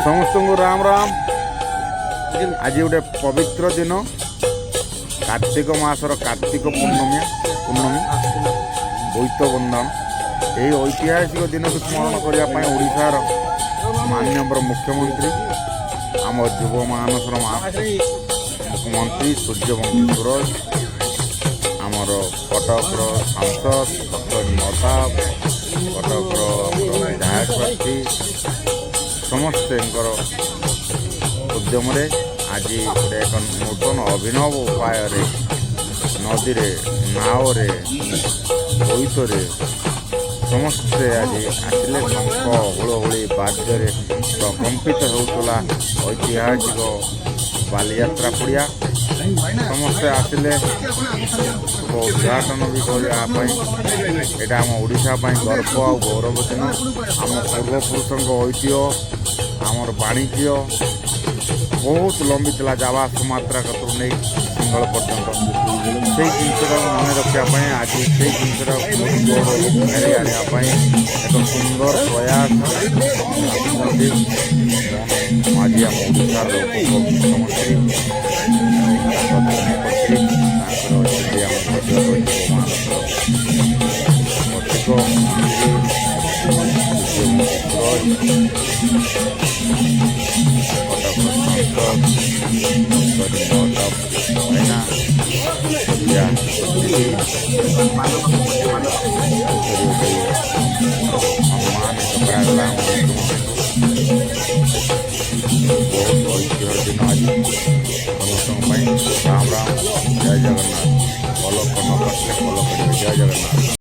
ସମସ୍ତଙ୍କୁ ରାମ ରାମ। ଆଜି ଗୋଟେ ପବିତ୍ର ଦିନ, କାର୍ତ୍ତିକ ମାସର କାର୍ତ୍ତିକ ପୂର୍ଣ୍ଣମୀ ବୋଇତ ବନ୍ଦାଣ। ଏହି ଐତିହାସିକ ଦିନକୁ ସ୍ମରଣ କରିବା ପାଇଁ ଓଡ଼ିଶାର ମାନ୍ୟବର ମୁଖ୍ୟମନ୍ତ୍ରୀ, ଆମ ଯୁବ ମାନସର ମୁଖ୍ୟମନ୍ତ୍ରୀ ସୂର୍ଯ୍ୟବଂଶୀ ସୁରଜ, ଆମର କଟକର ସାଂସଦ ଡକ୍ଟର ମହତାବ, କଟକର ବିଧାୟକ ପ୍ରାର୍ଥୀ ସମସ୍ତଙ୍କର ଉଦ୍ୟମରେ ଆଜି ଗୋଟେ ଏକ ନୂତନ ଅଭିନବ ଉପାୟରେ ନଦୀରେ, ନାଳରେ, ବୋଇତରେ ସମସ୍ତେ ଆଜି ଆସିଲେ। ଶଙ୍ଖ ହୁଳହୁଳି ବାଦ୍ୟରେ ପ୍ରକମ୍ପିତ ହେଉଥିଲା ଐତିହାସିକ ବାଲିଯାତ୍ରା ପଡ଼ିଆ। ସମସ୍ତେ ଆସିଲେ ଉଦ୍ଘାଟନ ବି କରିବା ପାଇଁ। ଏଇଟା ଆମ ଓଡ଼ିଶା ପାଇଁ ଗର୍ବ ଆଉ ଗୌରବ ଦିନ। ଆମ ପୂର୍ବପୁରୁଷଙ୍କ ଐତିହ୍ୟ, ଆମର ବାଣିଜ୍ୟ ବହୁତ ଲମ୍ବିଥିଲା, ଜାଭା ସୁମାତ୍ରା କତରୁ ନେଇ ସିଂହଳ ପର୍ଯ୍ୟନ୍ତ। ସେଇ ଜିନିଷଟାକୁ ମନେ ରଖିବା ପାଇଁ ଆଜି ସେଇ ଜିନିଷଟାକୁ ଫେରି ଆଣିବା ପାଇଁ ଏକ ସୁନ୍ଦର ପ୍ରୟାସ ଆସୁଛନ୍ତି ଆଜି ଆମ ଓଡ଼ିଶାର ମୁଖ୍ୟମନ୍ତ୍ରୀ ବହୁତ ଐତିହ୍ୟ ଦିନ ଆଜି ସମସ୍ତଙ୍କ ପାଇଁ। ରାମ ରାମ, ଜୟ ଜଗନ୍ନାଥ। ଭଲ କର୍ମ କରିଥିଲେ ଭଲ କରିବେ। ଜୟ ଜଗନ୍ନାଥ।